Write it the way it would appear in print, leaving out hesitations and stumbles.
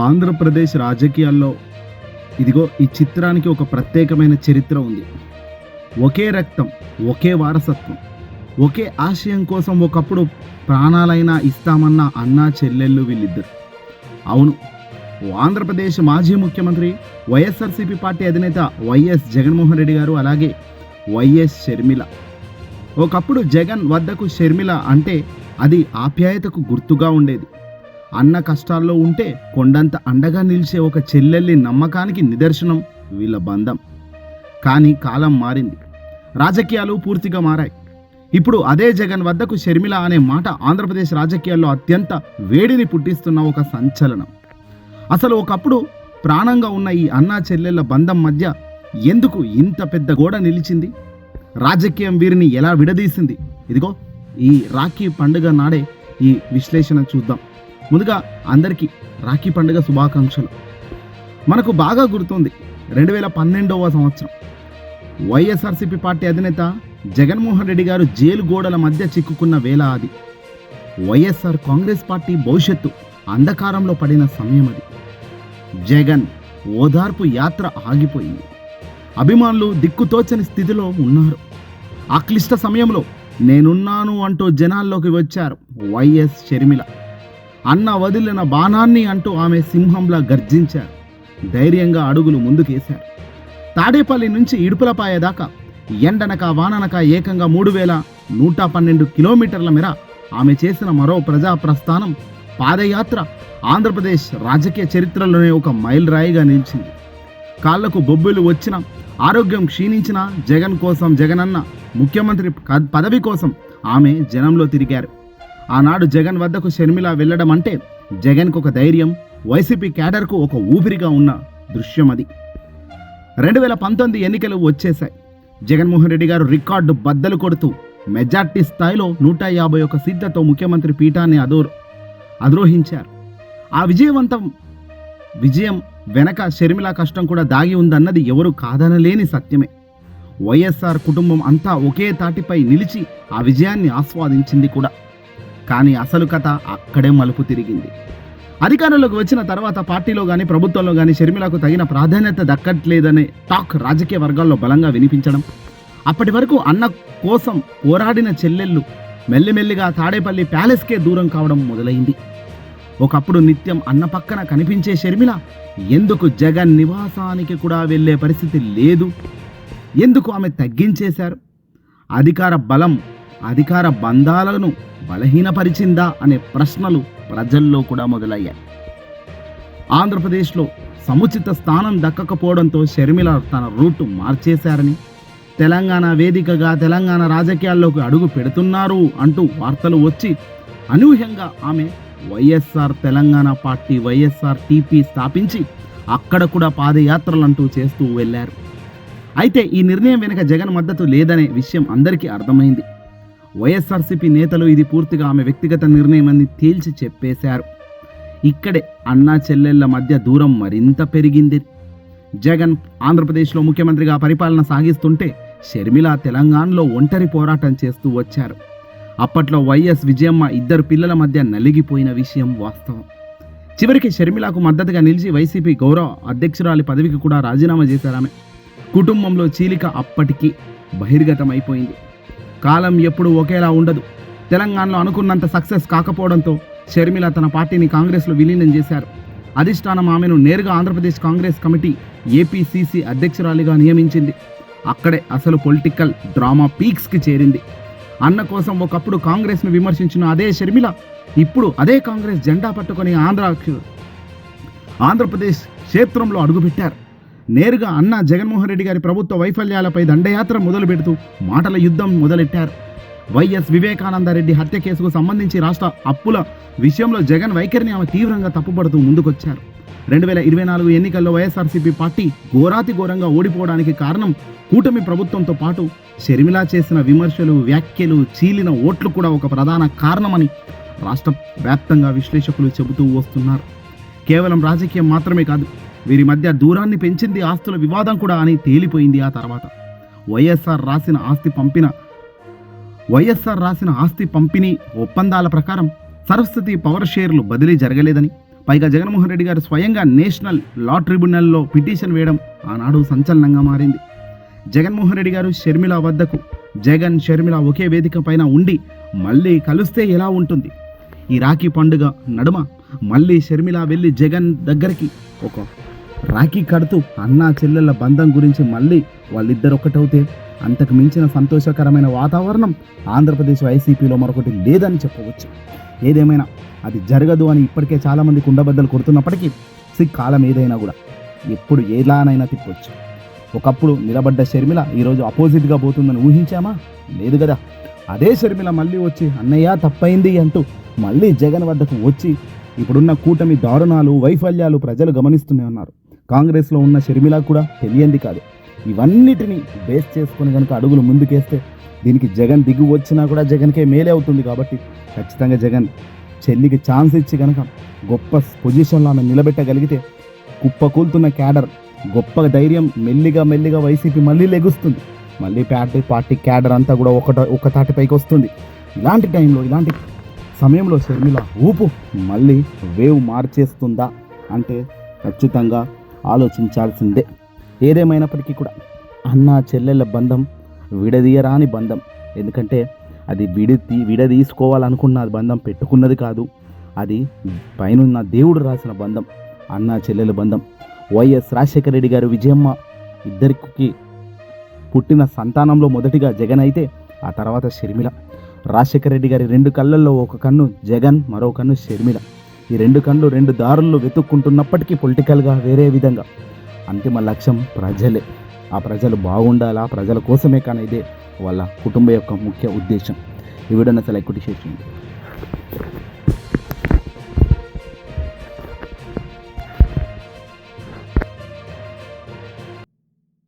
ఆంధ్రప్రదేశ్ రాజకీయాల్లో ఇదిగో ఈ చిత్రానికి ఒక ప్రత్యేకమైన చరిత్ర ఉంది. ఒకే రక్తం, ఒకే వారసత్వం, ఒకే ఆశయం కోసం ఒకప్పుడు ప్రాణాలైనా ఇస్తామన్న అన్నా చెల్లెళ్ళు వీళ్ళిద్దరు. అవును, ఆంధ్రప్రదేశ్ మాజీ ముఖ్యమంత్రి వైఎస్ఆర్సీపీ పార్టీ అధినేత వైఎస్ జగన్మోహన్ రెడ్డి గారు, అలాగే వైఎస్ షర్మిల. ఒకప్పుడు జగన్ వద్దకు షర్మిల అంటే అది ఆప్యాయతకు గుర్తుగా ఉండేది. అన్న కష్టాల్లో ఉంటే కొండంత అండగా నిలిచే ఒక చెల్లెల్లి నమ్మకానికి నిదర్శనం వీళ్ళ బంధం. కానీ కాలం మారింది, రాజకీయాలు పూర్తిగా మారాయి. ఇప్పుడు అదే జగన్ వద్దకు షర్మిల అనే మాట ఆంధ్రప్రదేశ్ రాజకీయాల్లో అత్యంత వేడిని పుట్టిస్తున్న ఒక సంచలనం. అసలు ఒకప్పుడు ప్రాణంగా ఉన్న ఈ అన్నా చెల్లెళ్ళ బంధం మధ్య ఎందుకు ఇంత పెద్ద గోడ నిలిచింది? రాజకీయం వీరిని ఎలా విడదీసింది? ఇదిగో ఈ రాఖీ పండుగ నాడే ఈ విశ్లేషణ చూద్దాం. ముందుగా అందరికీ రాఖీ పండుగ శుభాకాంక్షలు. మనకు బాగా గుర్తుంది 2012వ సంవత్సరం వైఎస్ఆర్సీపీ పార్టీ అధినేత జగన్మోహన్ రెడ్డి గారు జైలు గోడల మధ్య చిక్కుకున్న వేళ అది. వైఎస్ఆర్ కాంగ్రెస్ పార్టీ భవిష్యత్తు అంధకారంలో పడిన సమయం అది. జగన్ ఓదార్పు యాత్ర ఆగిపోయింది. అభిమానులు దిక్కుతోచని స్థితిలో ఉన్నారు. ఆ క్లిష్ట సమయంలో నేనున్నాను అంటూ జనాల్లోకి వచ్చారు వైఎస్ షర్మిల. అన్న వదిలిన బాణాన్ని అంటూ ఆమె సింహంలా గర్జించారు. ధైర్యంగా అడుగులు ముందుకేశారు. తాడేపల్లి నుంచి ఇడుపులపాయ దాకా ఎండనక వాననక ఏకంగా 3112 కిలోమీటర్ల మేర ఆమె చేసిన మరో ప్రజా ప్రస్థానం పాదయాత్ర ఆంధ్రప్రదేశ్ రాజకీయ చరిత్రలోనే ఒక మైల్ రాయిగా నిలిచింది. కాళ్లకు బొబ్బులు వచ్చిన, ఆరోగ్యం క్షీణించిన జగన్ కోసం, జగనన్న ముఖ్యమంత్రి పదవి కోసం ఆమె జనంలో తిరిగారు. ఆనాడు జగన్ వద్దకు షర్మిల వెళ్ళడం అంటే జగన్కు ఒక ధైర్యం, వైసీపీ క్యాడర్కు ఒక ఊపిరిగా ఉన్న దృశ్యం అది. 2019 ఎన్నికలు వచ్చేశాయి. జగన్మోహన్ రెడ్డి గారు రికార్డు బద్దలు కొడుతూ మెజార్టీ స్థాయిలో 151 సీట్లతో ముఖ్యమంత్రి పీఠాన్ని అధిరోహించారు. ఆ విజయం వెనక షర్మిల కష్టం కూడా దాగి ఉందన్నది ఎవరు కాదనలేని సత్యమే. వైఎస్ఆర్ కుటుంబం అంతా ఒకే తాటిపై నిలిచి ఆ విజయాన్ని ఆస్వాదించింది కూడా. కానీ అసలు కథ అక్కడే మలుపు తిరిగింది. అధికారంలోకి వచ్చిన తర్వాత పార్టీలో కానీ ప్రభుత్వంలో కానీ షర్మిలకు తగిన ప్రాధాన్యత దక్కట్లేదనే టాక్ రాజకీయ వర్గాల్లో బలంగా వినిపించడం, అప్పటి వరకు అన్న కోసం పోరాడిన చెల్లెళ్ళు మెల్లిమెల్లిగా తాడేపల్లి ప్యాలెస్కే దూరం కావడం మొదలైంది. ఒకప్పుడు నిత్యం అన్న పక్కన కనిపించే షర్మిల ఎందుకు జగన్ నివాసానికి కూడా వెళ్ళే పరిస్థితి లేదు? ఎందుకు ఆమె తగ్గించేశారు? అధికార బలం అధికార బంధాలను బలహీనపరిచిందా అనే ప్రశ్నలు ప్రజల్లో కూడా మొదలయ్యాయి. ఆంధ్రప్రదేశ్లో సముచిత స్థానం దక్కకపోవడంతో షర్మిల తన రూటు మార్చేశారని, తెలంగాణ వేదికగా తెలంగాణ రాజకీయాల్లోకి అడుగు పెడుతున్నారు అంటూ వార్తలు వచ్చి అనూహ్యంగా ఆమె వైఎస్ఆర్ తెలంగాణ పార్టీ వైఎస్ఆర్టీపీ స్థాపించి అక్కడ కూడా పాదయాత్రలంటూ చేస్తూ వెళ్ళారు. అయితే ఈ నిర్ణయం వెనుక జగన్ మద్దతు లేదనే విషయం అందరికీ అర్థమైంది. వైఎస్ఆర్సీపీ నేతలు ఇది పూర్తిగా ఆమె వ్యక్తిగత నిర్ణయం అని తేల్చి చెప్పేశారు. ఇక్కడే అన్నా చెల్లెళ్ల మధ్య దూరం మరింత పెరిగింది. జగన్ ఆంధ్రప్రదేశ్లో ముఖ్యమంత్రిగా పరిపాలన సాగిస్తుంటే షర్మిల తెలంగాణలో ఒంటరి పోరాటం చేస్తూ వచ్చారు. అప్పట్లో వైఎస్ విజయమ్మ ఇద్దరు పిల్లల మధ్య నలిగిపోయిన విషయం వాస్తవం. చివరికి షర్మిలకు మద్దతుగా నిలిచి వైసీపీ గౌరవ అధ్యక్షురాలి పదవికి కూడా రాజీనామా చేశారామె. కుటుంబంలో చీలిక అప్పటికి బహిర్గతమైపోయింది. కాలం ఎప్పుడు ఒకేలా ఉండదు. తెలంగాణలో అనుకున్నంత సక్సెస్ కాకపోవడంతో షర్మిల తన పార్టీని కాంగ్రెస్లో విలీనం చేశారు. అధిష్టానం ఆమెను నేరుగా ఆంధ్రప్రదేశ్ కాంగ్రెస్ కమిటీ ఏపీసీసీ అధ్యక్షురాలిగా నియమించింది. అక్కడే అసలు పొలిటికల్ డ్రామా పీక్స్కి చేరింది. అన్న కోసం ఒకప్పుడు కాంగ్రెస్ను విమర్శించిన అదే షర్మిల ఇప్పుడు అదే కాంగ్రెస్ జెండా పట్టుకొని ఆంధ్రప్రదేశ్ క్షేత్రంలో అడుగుపెట్టారు. నేరుగా అన్న జగన్మోహన్ రెడ్డి గారి ప్రభుత్వ వైఫల్యాలపై దండయాత్ర మొదలు పెడుతూ మాటల యుద్ధం మొదలెట్టారు. వైఎస్ వివేకానందరెడ్డి హత్య కేసుకు సంబంధించి రాష్ట్ర అప్పుల విషయంలో జగన్ వైఖరిని ఆమె తీవ్రంగా తప్పుపడుతూ ముందుకొచ్చారు. 2024 ఎన్నికల్లో వైఎస్ఆర్సీపీ పార్టీ ఘోరాతి ఘోరంగా ఓడిపోవడానికి కారణం కూటమి ప్రభుత్వంతో పాటు షర్మిల చేసిన విమర్శలు, వ్యాఖ్యలు, చీలిన ఓట్లు కూడా ఒక ప్రధాన కారణమని రాష్ట్ర వ్యాప్తంగా విశ్లేషకులు చెబుతూ వస్తున్నారు. కేవలం రాజకీయం మాత్రమే కాదు, వీరి మధ్య దూరాన్ని పెంచింది ఆస్తుల వివాదం కూడా అని తేలిపోయింది. ఆ తర్వాత వైఎస్ఆర్ రాసిన ఆస్తి పంపిణీ ఒప్పందాల ప్రకారం సరస్వతి పవర్ షేర్లు బదిలీ జరగలేదని, పైగా జగన్మోహన్ రెడ్డి గారు స్వయంగా నేషనల్ లా ట్రిబ్యునల్లో పిటిషన్ వేయడం ఆనాడు సంచలనంగా మారింది. జగన్మోహన్ రెడ్డి గారు షర్మిల వద్దకు జగన్ షర్మిల ఒకే వేదిక పైన ఉండి మళ్ళీ కలిస్తే ఎలా ఉంటుంది? ఈ రాఖీ పండుగ నడుమ మళ్ళీ షర్మిల వెళ్ళి జగన్ దగ్గరికి ఒక రాఖీ కడుతూ అన్నా చెల్లెళ్ళ బంధం గురించి మళ్ళీ వాళ్ళిద్దరు ఒక్కటవుతే అంతకు మించిన సంతోషకరమైన వాతావరణం ఆంధ్రప్రదేశ్ వైసీపీలో మరొకటి లేదని చెప్పవచ్చు. ఏదేమైనా అది జరగదు అని ఇప్పటికే చాలామంది కుండబద్దలు కొడుతున్నప్పటికీ కాలం ఏదైనా కూడా ఎప్పుడు ఎలానైనా తిప్పొచ్చు. ఒకప్పుడు నిలబడ్డ షర్మిల ఈరోజు అపోజిట్గా పోతుందని ఊహించామా? లేదు కదా. అదే షర్మిల మళ్ళీ వచ్చి అన్నయ్య తప్పైంది అంటూ మళ్ళీ జగన్ వద్దకు వచ్చి ఇప్పుడున్న కూటమి దారుణాలు వైఫల్యాలు ప్రజలు గమనిస్తూనే ఉన్నారు. కాంగ్రెస్లో ఉన్న షర్మిల కూడా తెలియంది కాదు. ఇవన్నిటిని బేస్ చేసుకొని కనుక అడుగులు ముందుకేస్తే దీనికి జగన్ దిగు వచ్చినా కూడా జగన్కే మేలే అవుతుంది. కాబట్టి ఖచ్చితంగా జగన్ చెల్లికి ఛాన్స్ ఇచ్చి కనుక గొప్ప పొజిషన్లో ఆమె నిలబెట్టగలిగితే కుప్పకూలుతున్న క్యాడర్ గొప్ప ధైర్యం మెల్లిగా వైసీపీ మళ్ళీ లెగుస్తుంది. మళ్ళీ పార్టీ క్యాడర్ అంతా కూడా ఒక తాటిపైకి వస్తుంది. ఇలాంటి టైంలో ఇలాంటి సమయంలో షర్మిల ఊపు మళ్ళీ వేవ్ మార్చేస్తుందా అంటే ఖచ్చితంగా ఆలోచించాల్సిందే. ఏదేమైనప్పటికీ కూడా అన్నా చెల్లెళ్ళ బంధం విడదీయరాని బంధం. ఎందుకంటే అది విడదీసుకోవాలనుకున్న బంధం పెట్టుకున్నది కాదు. అది పైనున్న దేవుడు రాసిన బంధం, అన్నా చెల్లెల బంధం. వైఎస్ రాజశేఖర రెడ్డి గారు విజయమ్మ ఇద్దరికి పుట్టిన సంతానంలో మొదటిగా జగన్ అయితే ఆ తర్వాత షర్మిల. రాజశేఖర రెడ్డి గారి 2 కళ్ళల్లో ఒక కన్ను జగన్, మరో కన్ను షర్మిల. ఈ 2 కళ్ళు 2 దారుల్లో వెతుక్కుంటున్నప్పటికీ పొలిటికల్గా వేరే విధంగా అంతిమ లక్ష్యం ప్రజలే. ఆ ప్రజలు బాగుండాలా, ప్రజల కోసమే కానీ ఇదే వాళ్ళ కుటుంబం యొక్క ముఖ్య ఉద్దేశం. ఈ వీడియోని అసలు ఎక్కువ షేర్ చేయండి.